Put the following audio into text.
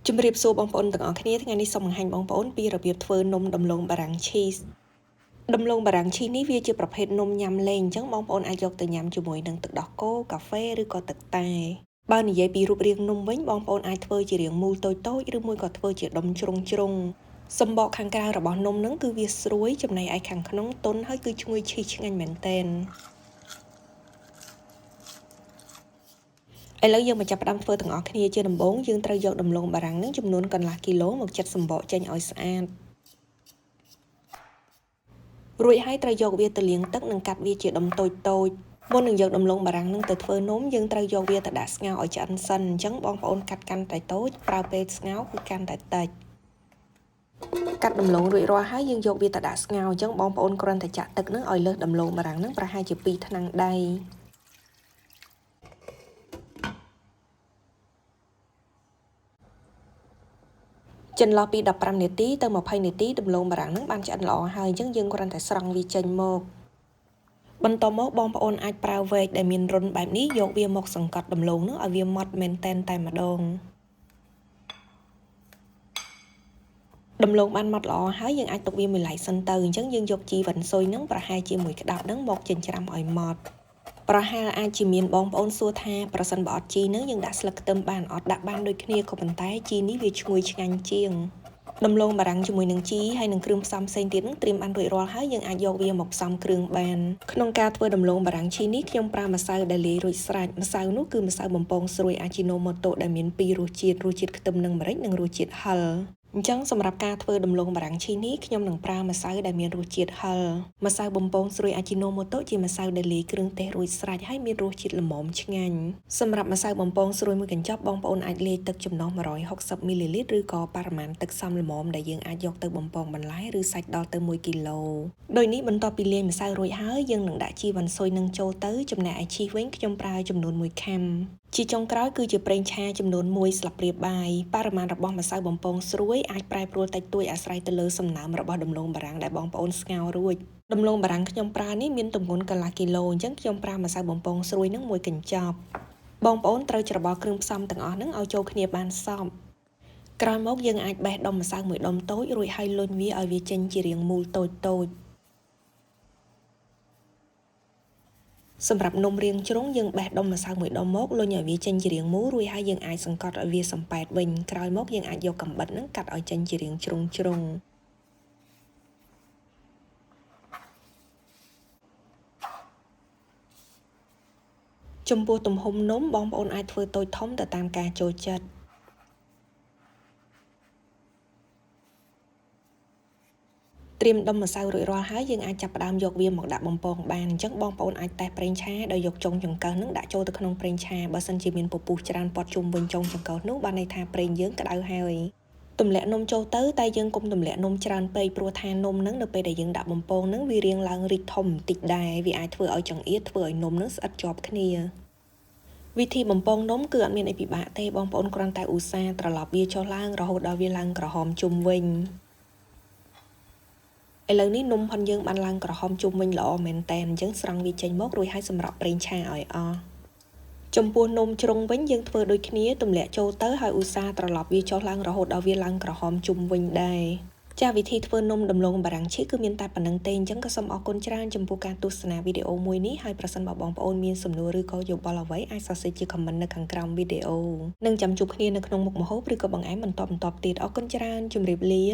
ជំរាបសួរបងប្អូនទាំងអស់គ្នាថ្ងៃនេះសូមបង្ហាញបងប្អូនពីរបៀបធ្វើនំដំឡូងបារាំងឈីសដំឡូងបារាំងឈីសនេះវាជាប្រភេទនំញ៉ាំលេងអញ្ចឹងបងប្អូនអាចយកទៅញ៉ាំជាមួយនឹងទឹកដោះគោកាហ្វេឬក៏ទឹកតែបើនិយាយពីរូបរាងនំវិញបងប្អូនអាចធ្វើជារាងមូលតូចៗឬមួយក៏ធ្វើជាដុំជ្រុងសម្បកខាងក្រៅរបស់នំហ្នឹងគឺវាស្រួយចំណែកឯខាងក្នុងទន់ហើយគឺឈ្ងុយឈីសឆ្ងាញ់មែនទែនឥឡូវយើងមកចាប់ផ្ដើមធ្វើទាំងអស់គ្នាជាដំបូងយើងត្រូវយកដំឡូងបារាំងនឹងចំនួនកន្លះគីឡូមកចិតសម្បកចេញឲ្យស្អាតរួចហើយត្រូវយកវាទៅលាងទឹកនិងកាត់វាជាដុំតូចមុននឹងយកដំឡូងបារាំងនឹងទៅធ្វើនំយើងត្រូវយកវាទៅដាក់ស្ងោរឲ្យឆ្អិនសិនអញ្ចឹងបងប្អូនកាត់កាន់តែតូចប្រើពេលស្ងោរគឺកាន់តែតិចកាត់ដំឡូងរួចរាល់ហើយយើងយកវាទៅដាក់ស្ងោរអញ្ចឹងបងប្អូនគ្រាន់តែចាក់ទឹកនឹងឲ្យលើសដំឡូងបារាំងនឹងប្រហែលជា2ថ្នាំងដៃចន្លោះពី15នាទីទៅ20នាទីដំឡូងបារាំងនឹងបានឆ្អិនល្អហើយអញ្ចឹងយើងគ្រាន់តែស្រង់វាចេញមកបន្តមកបងប្អូនអាចប្រើវែកដែលមានរុនបែបនេះយកវាមកសង្កត់ដំឡូងនឹងឲ្យវាម៉ត់មែនតែនតែម្ដងដំឡូងបានម៉ត់ល្អហើយយើងអាចទុកវាមួយឡែកសិនទៅអញ្ចឹងយើងយកជីវ៉ាន់ស៊ុយនឹងប្រហែលជាមួយក្តាប់នឹងមកចិញ្ច្រាំឲ្យម៉ត់ប្រហែលអាចជាមានបងប្អូនសួរថាប្រសិនបើអត់ជីនឹងយើងដាក់ស្លឹកខ្ទឹមបានអត់ដាក់បានដូចគ្នាក៏ប៉ុន្តែជីនេះវាឈ្ងុយឆ្ងាញ់ជាងដំឡូងបារាំងជាមួយនឹងជីហើយនឹងគ្រឿងផ្សំផ្សេងទៀតនឹងត្រៀមបានរួចរាល់ហើយយើងអាចយកវាមកផ្សំគ្រឿងបានក្នុងការធ្វើដំឡូងបារាំងឈីនេះខ្ញុំប្រើម្សៅដែលលាយរួចស្រេចម្សៅនោះគឺម្សៅបំពងស្រួយអាជីណូម៉ូតូដែលមាន2រសជាតិខ្ទឹមនិងម្រេចនិងរសជាតិហឹរអញ្ចឹងសម្រាប់ការធ្វើដំឡូងបារាំងឈីនេះខ្ញុំនឹងប្រើម្សៅដែលមានរសជាតិហឹរម្សៅបំពងស្រួយអាជីណូម៉ូតូជាម្សៅដែលលាយគ្រឿងទេសរួចស្រេចហើយមានរសជាតិល្មមឆ្ងាញ់សម្រាប់ម្សៅបំពងស្រួយមួយកញ្ចប់បងប្អូនអាចលាយទឹកចំណុះ160មីលីលីត្រឬក៏បរិមាណទឹកសមល្មមដែលយើងអាចយកទៅបំពងបន្លែឬសាច់ដល់ទៅ1គីឡូដោយនេះបន្ទាប់ពីលាយម្សៅរួចហើយយើងនឹងដាក់ជីវ៉ាន់ស៊ុយនឹងចូលទៅចំណែកឯឈីសវិញខ្ញុំប្រើចំនួន1ខាំជាចុងក្រោយគឺជាប្រេងឆាចំនួន1ស្លាបព្រាបាយបរិមាណរបស់ម្សៅបំពងស្រួយអាចប្រែប្រួលតិចតួចអាស្រ័យទៅលើសំណើមរបស់ដំឡូងបារាំងដែលបងប្អូនស្ងោររួចដំឡូងបារាំងខ្ញុំប្រើនេះមានទម្ងន់កន្លះគីឡូអញ្ចឹងខ្ញុំប្រើម្សៅបំពងស្រួយនឹង1កញ្ចប់បងប្អូនត្រូវច្របល់គ្រឿងផ្សំទាំងអស់នឹងឲ្យចូលគ្នាបានសព្វក្រោយមកយើងអាចបេះដុំម្សៅមួយដុំតូចរួចហើយលុញវាឲ្យវាចេញជារាងមូលតូចសម្រាប់នំរាងជ្រុងយើងបេះដុំម្សៅមួយដុំមកលុញឲ្យវាចេញជារាងមូលរួចហើយយើងអាចសង្កត់ឲ្យវាសំប៉ែតវិញក្រោយមកយើងអាចយកកាំបិតនឹងកាត់ឲ្យចេញជារាងជ្រុងចំពោះទំហំនំបងប្អូនអាចធ្វើតូចធំទៅតាមការចូលចិត្តត្រៀមដុំម្សៅរួចរាល់ហើយយើងអាចចាប់ផ្ដើមយកវាមកដាក់បំពងបានអញ្ចឹងបងប្អូនអាចតេះប្រេងឆាដោយយកចុងចង្កឹះនឹងដាក់ចូលទៅក្នុងប្រេងឆាបើសិនជាមានពពុះច្រើនព័ទ្ធជុំវិញចុងចង្កឹះនោះបានន័យថាប្រេងយើងក្តៅហើយទម្លាក់នំចូលទៅតែយើងកុំទម្លាក់នំច្រើនពេកព្រោះថានំនឹងនៅពេលដែលយើងដាក់បំពងនឹងវារាងឡើងរីកធំបន្តិចដែរវាអាចធ្វើឲ្យចង្អៀតធ្វើឲ្យនំនឹងស្អិតជាប់គ្នាវិធីបំពងនំគឺអត់មានអីពិបាកទេបងប្អូនគ្រាន់តែឧស្សាហ៍ត្រឡប់វាចុះឡើងរហូតដល់វាឡើងក្រហមជុំវិញឥឡូវនេះនំផុនយើងបានឡើងក្រហមជុំវិញល្អមែនតើអញ្ចឹងស្រង់វាចេញមករួចហើយសម្រាប់ប្រេងឆាឲ្យអស់ចំពោះនំជ្រុងវិញយើងធ្វើដូចគ្នាទម្លាក់ចូលទៅហើយឧស្សាហ៍ត្រឡប់វាចុះឡើងរហូតដល់វាឡើងក្រហមជុំវិញដែរចាវិធីធ្វើនំដំឡូងបារាំងឈីសគឺមានតែប៉ុណ្្នឹងទេអញ្ចឹងក៏សូមអរគុណច្រើនចំពោះការទស្សនាវីដេអូមួយនេះហើយប្រសិនបើបងប្អូនមានសំណួរឬក៏យោបល់អ្វីអាចសរសេរជាខមមិននៅខាងក្រោមវីដេអូនិងចាំជួបគ្នានៅក្នុងមុខម្ហូបឬក៏បង្អែមបន្តទៀតអរគុណច្រើនជម្រាបលា